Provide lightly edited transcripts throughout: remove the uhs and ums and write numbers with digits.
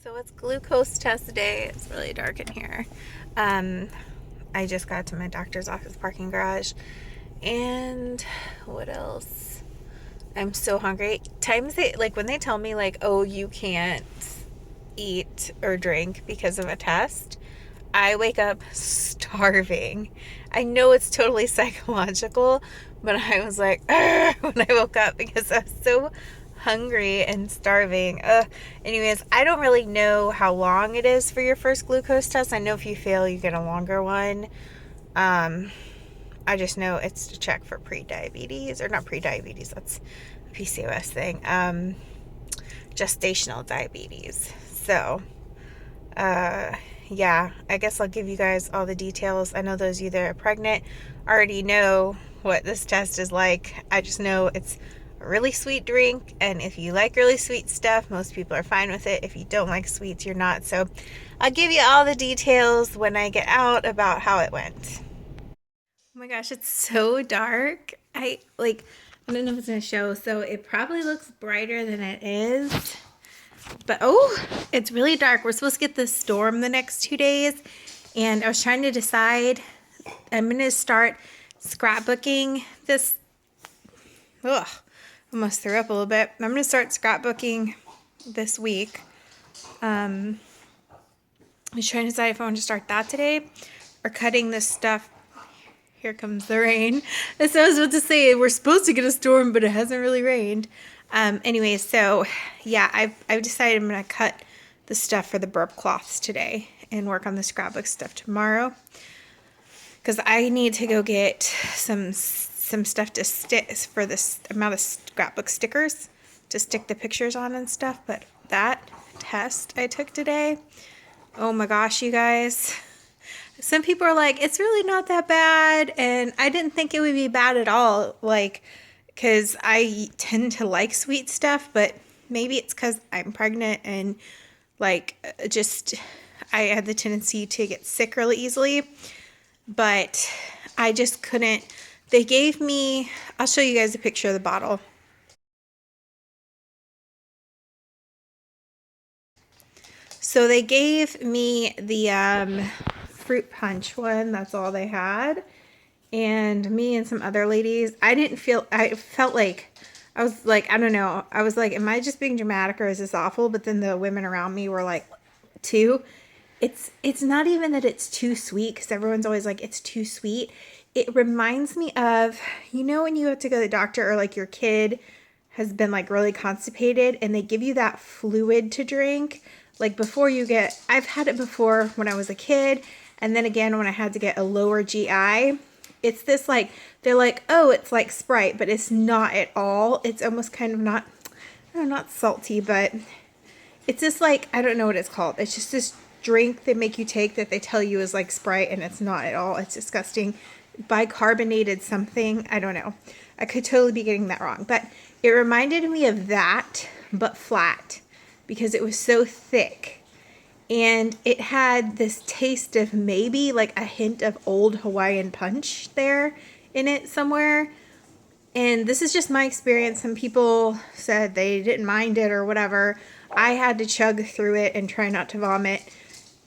So it's glucose test day. It's really dark in here. Um, I just got to my doctor's office parking garage. And what else? I'm so hungry. Times they like when they tell me like, "Oh, you can't eat or drink because of a test." I wake up starving. I know it's totally psychological, but I was like, "Ugh," when I woke up because I was so hungry and starving. Anyways, I don't really know how long it is for your first glucose test. I know if you fail, you get a longer one. Um, I just know it's to check for pre-diabetes, or not pre-diabetes, that's a PCOS thing. Gestational diabetes. So, uh, yeah, I guess I'll give you guys all the details. I know those of you that are pregnant already know what this test is like. I just know it's a really sweet drink, and if you like really sweet stuff, most people are fine with it. If you don't like sweets, you're not. So I'll give you all the details when I get out about how it went. Oh my gosh, it's so dark. I don't know if it's gonna show, so it probably looks brighter than it is. But oh, it's really dark. We're supposed to get this storm the next 2 days, and I was trying to decide. I'm gonna start scrapbooking this. Ugh, almost threw up a little bit. I'm gonna start scrapbooking this week. I was trying to decide if I want to start that today or cutting this stuff. Here comes the rain. That's what I was about to say. We're supposed to get a storm, but it hasn't really rained. Anyway, so yeah, I've decided I'm gonna cut the stuff for the burp cloths today and work on the scrapbook stuff tomorrow. Because I need to go get some stuff to stick for this amount of scrapbook stickers to stick the pictures on and stuff. But that test I took today, oh my gosh, you guys. Some people are like, it's really not that bad. And I didn't think it would be bad at all. Like, because I tend to like sweet stuff, but maybe it's because I'm pregnant and just I had the tendency to get sick really easily. But I just couldn't. They gave me, I'll show you guys a picture of the bottle. So they gave me the fruit punch one. That's all they had. And me and some other ladies, I felt like, I was like, I don't know. I was like, am I just being dramatic or is this awful? But then the women around me were like, too. It's not even that it's too sweet because everyone's always like, it's too sweet. It reminds me of, when you have to go to the doctor or like your kid has been like really constipated and they give you that fluid to drink. Like before I've had it before when I was a kid. And then again, when I had to get a lower GI, it's this like, they're like, oh, it's like Sprite, but it's not at all. It's almost kind of not, I don't know, not salty, but it's just like, I don't know what it's called. It's just this drink they make you take that they tell you is like Sprite, and it's not at all. It's disgusting. Bicarbonated something. I don't know. I could totally be getting that wrong. But it reminded me of that, but flat, because it was so thick. And it had this taste of maybe like a hint of old Hawaiian punch there in it somewhere. And this is just my experience. Some people said they didn't mind it or whatever. I had to chug through it and try not to vomit.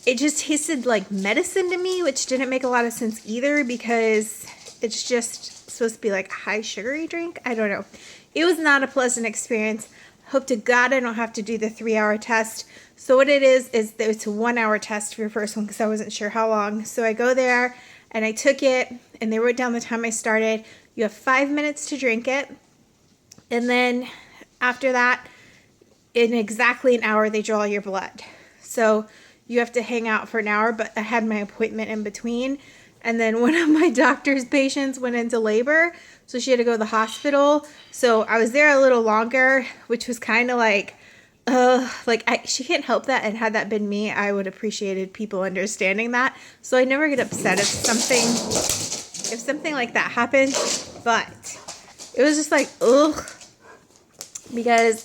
It just tasted like medicine to me, which didn't make a lot of sense either because it's just supposed to be like a high sugary drink. I don't know. It was not a pleasant experience. Hope to God I don't have to do the 3-hour test. So what it is it's a 1-hour test for your first one because I wasn't sure how long. So I go there and I took it and they wrote down the time I started. You have 5 minutes to drink it. And then after that, in exactly an hour, they draw your blood. So you have to hang out for an hour, but I had my appointment in between. And then one of my doctor's patients went into labor, so she had to go to the hospital. So I was there a little longer, which was kind of like, she can't help that. And had that been me, I would have appreciated people understanding that. So I never get upset if something like that happens. But it was just like, ugh, because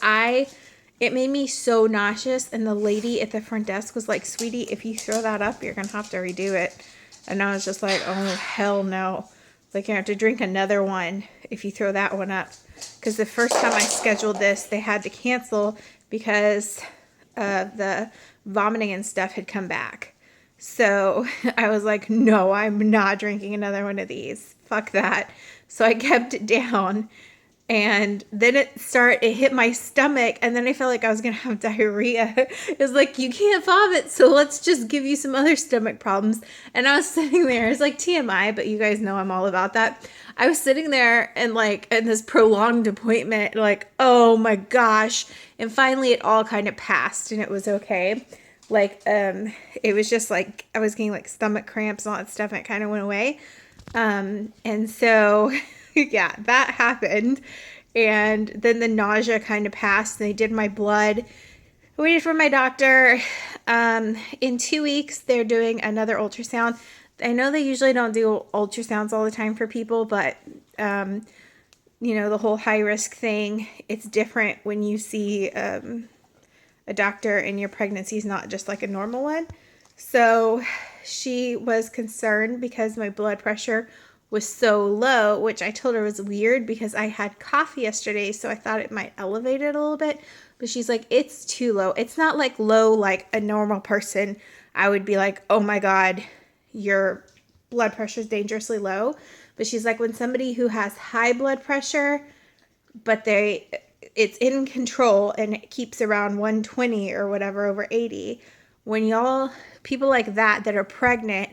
it made me so nauseous. And the lady at the front desk was like, sweetie, if you throw that up, you're going to have to redo it. And I was just like, oh, hell no. Like, you have to drink another one if you throw that one up. Because the first time I scheduled this, they had to cancel because the vomiting and stuff had come back. So I was like, no, I'm not drinking another one of these. Fuck that. So I kept it down. And then it hit my stomach, and then I felt like I was going to have diarrhea. It was like, you can't vomit, so let's just give you some other stomach problems. And I was sitting there, it's like TMI, but you guys know I'm all about that. I was sitting there and like in this prolonged appointment, like, oh my gosh. And finally it all kind of passed and it was okay. Like, it was just like, I was getting like stomach cramps and all that stuff, and it kind of went away. And so yeah, that happened. And then the nausea kind of passed. They did my blood. I waited for my doctor. In 2 weeks, they're doing another ultrasound. I know they usually don't do ultrasounds all the time for people, but, you know, the whole high risk thing, it's different when you see a doctor and your pregnancy is not just like a normal one. So she was concerned because my blood pressure was so low, which I told her was weird because I had coffee yesterday, so I thought it might elevate it a little bit. But she's like, it's too low. It's not like low like a normal person. I would be like, oh my God, your blood pressure is dangerously low. But she's like, when somebody who has high blood pressure, but it's in control and it keeps around 120 or whatever over 80, when people like that are pregnant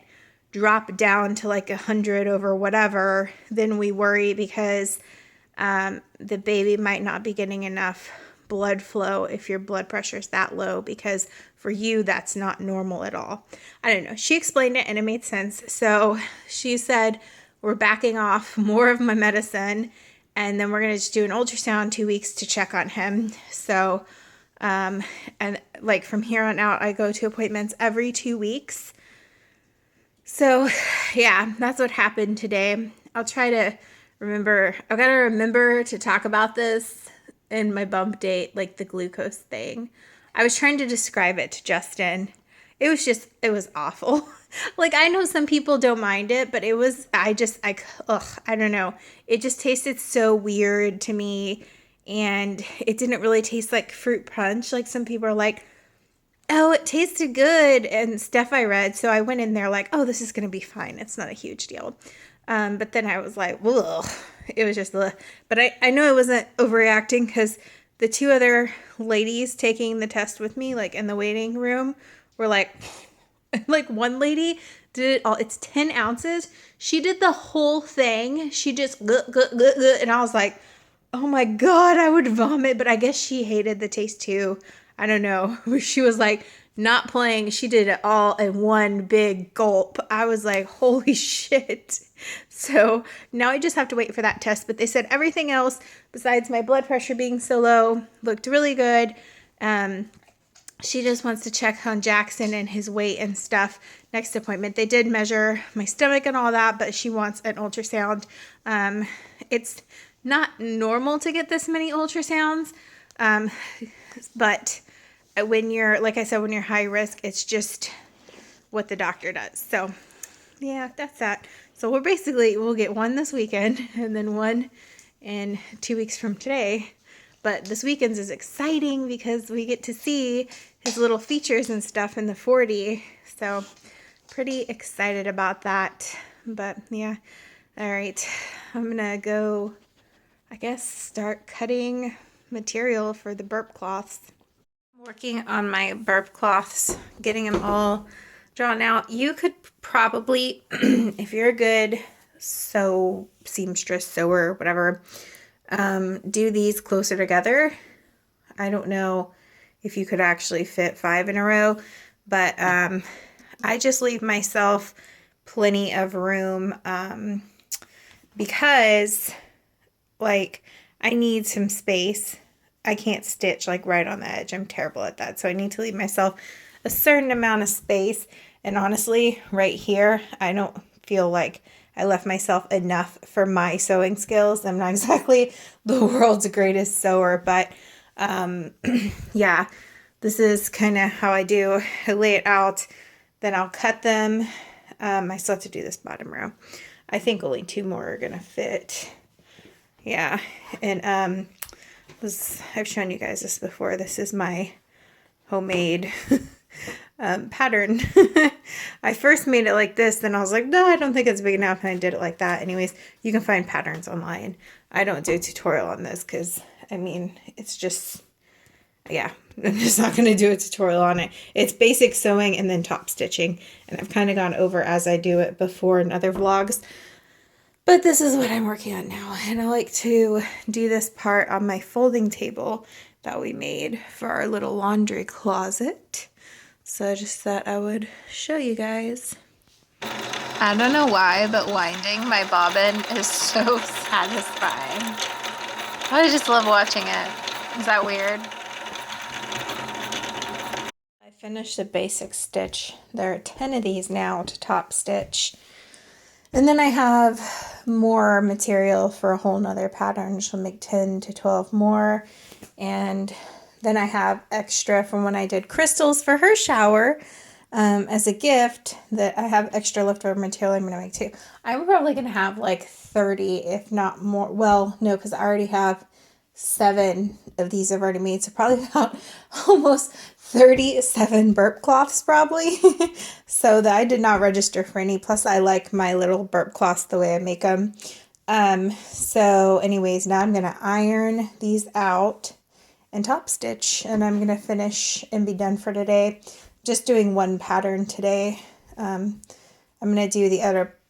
drop down to like 100 over whatever, then we worry because the baby might not be getting enough blood flow if your blood pressure is that low, because for you that's not normal at all. I don't know. She explained it and it made sense. So she said we're backing off more of my medicine, and then we're going to just do an ultrasound 2 weeks to check on him. So and like from here on out, I go to appointments every 2 weeks. So yeah, that's what happened today. I'll try to remember. I've got to remember to talk about this in my bump date, like the glucose thing. I was trying to describe it to Justin. It was awful. Like, I know some people don't mind it, but I don't know. It just tasted so weird to me, and it didn't really taste like fruit punch. Like, some people are like, oh, it tasted good and stuff I read. So I went in there like, oh, this is going to be fine. It's not a huge deal. But then I was like, ugh. It was just, ugh. But I know I wasn't overreacting because the two other ladies taking the test with me, like in the waiting room, were like, like one lady did it all. It's 10 ounces. She did the whole thing. She just, and I was like, oh my God, I would vomit. But I guess she hated the taste too. I don't know. She was like not playing. She did it all in one big gulp. I was like, holy shit. So now I just have to wait for that test. But they said everything else besides my blood pressure being so low looked really good. She just wants to check on Jackson and his weight and stuff next appointment. They did measure my stomach and all that, but she wants an ultrasound. It's not normal to get this many ultrasounds. But when you're, like I said, when you're high risk, it's just what the doctor does. So yeah, that's that. So we'll get one this weekend and then one in 2 weeks from today. But this weekend's is exciting because we get to see his little features and stuff in the 40. So pretty excited about that. But yeah, all right. I'm going to go, I guess, start cutting material for the burp cloths. I'm working on my burp cloths, getting them all drawn out. You could probably, if you're a good seamstress, sewer, whatever, do these closer together. I don't know if you could actually fit 5 in a row, but I just leave myself plenty of room because like I need some space. I can't stitch like right on the edge. I'm terrible at that. So I need to leave myself a certain amount of space. And honestly, right here, I don't feel like I left myself enough for my sewing skills. I'm not exactly the world's greatest sewer, but yeah, this is kind of how I do. I lay it out, then I'll cut them. I still have to do this bottom row. I think only 2 more are gonna fit. Yeah, and I've shown you guys this before. This is my homemade pattern. I first made it like this, then I was like, no, I don't think it's big enough, and I did it like that. Anyways, you can find patterns online. I don't do a tutorial on this because, I mean, it's just, yeah, I'm just not going to do a tutorial on it. It's basic sewing and then top stitching, and I've kind of gone over as I do it before in other vlogs. But this is what I'm working on now, and I like to do this part on my folding table that we made for our little laundry closet. So I just thought I would show you guys. I don't know why, but winding my bobbin is so satisfying. I just love watching it. Is that weird? I finished the basic stitch. There are 10 of these now to top stitch. And then I have more material for a whole nother pattern. She'll make 10 to 12 more. And then I have extra from when I did crystals for her shower as a gift that I have extra leftover material I'm going to make too. I'm probably going to have like 30, if not more. Well, no, because I already have 7 of these I've already made. So probably about almost 37 burp cloths probably. So that I did not register for any. Plus I like my little burp cloths the way I make them. So anyways, now I'm going to iron these out and top stitch, and I'm going to finish and be done for today. Just doing one pattern today. I'm going to do the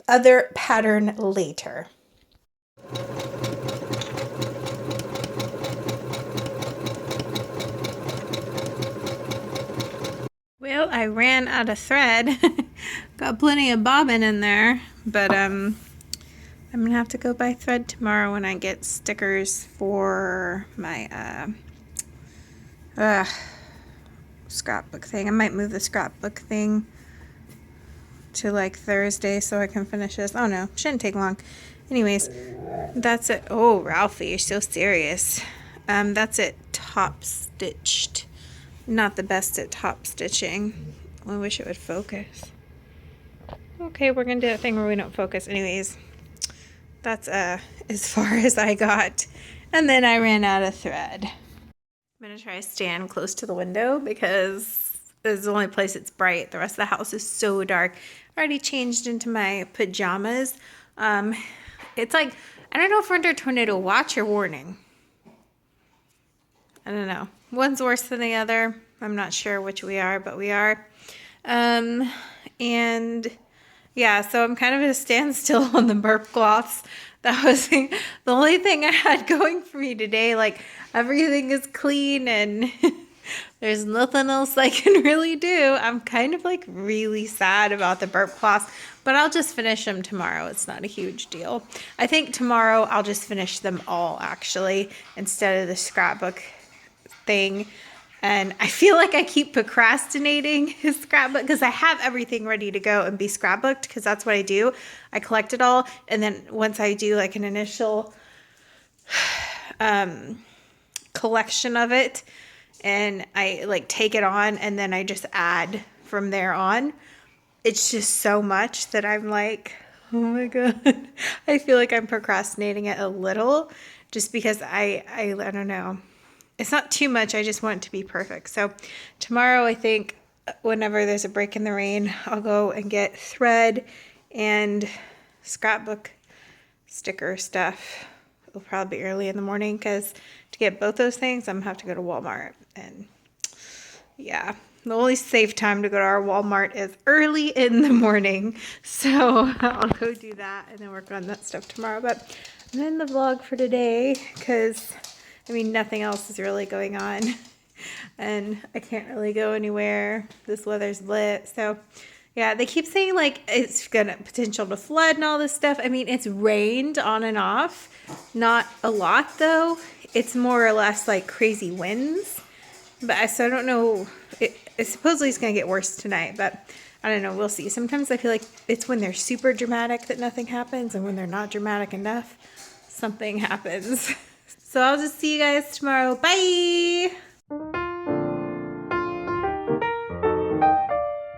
other pattern later. Well, I ran out of thread. Got plenty of bobbin in there, but I'm gonna have to go buy thread tomorrow when I get stickers for my scrapbook thing. I might move the scrapbook thing to like Thursday so I can finish this. Oh no, shouldn't take long. Anyways, that's it. Oh, Ralphie, you're so serious. That's it, top stitched. Not the best at top stitching. I wish it would focus. Okay, we're gonna do a thing where we don't focus. Anyways, that's as far as I got. And then I ran out of thread. I'm gonna try to stand close to the window because it's the only place it's bright. The rest of the house is so dark. I already changed into my pajamas. It's like, I don't know if we're under tornado watch or warning. I don't know. One's worse than the other. I'm not sure which we are, but we are. And yeah, so I'm kind of at a standstill on the burp cloths. That was the only thing I had going for me today. Like, everything is clean and there's nothing else I can really do. I'm kind of like really sad about the burp cloths, but I'll just finish them tomorrow. It's not a huge deal. I think tomorrow I'll just finish them all actually instead of the scrapbook thing. And I feel like I keep procrastinating his scrapbook because I have everything ready to go and be scrapbooked because that's what I do. I collect it all, and then once I do like an initial collection of it and I like take it on and then I just add from there on, it's just so much that I'm like, oh my god. I feel like I'm procrastinating it a little just because I don't know. It's not too much. I just want it to be perfect. So tomorrow, I think whenever there's a break in the rain, I'll go and get thread and scrapbook sticker stuff. It'll probably be early in the morning because to get both those things, I'm going to have to go to Walmart. And yeah, the only safe time to go to our Walmart is early in the morning. So I'll go do that and then work on that stuff tomorrow. But I'm in the vlog for today because I mean, nothing else is really going on, and I can't really go anywhere. This weather's lit, so yeah, they keep saying like it's gonna potential to flood and all this stuff. I mean, it's rained on and off, not a lot though. It's more or less like crazy winds, but so I don't know. It supposedly it's gonna get worse tonight, but I don't know. We'll see. Sometimes I feel like it's when they're super dramatic that nothing happens, and when they're not dramatic enough, something happens. So I'll just see you guys tomorrow. Bye!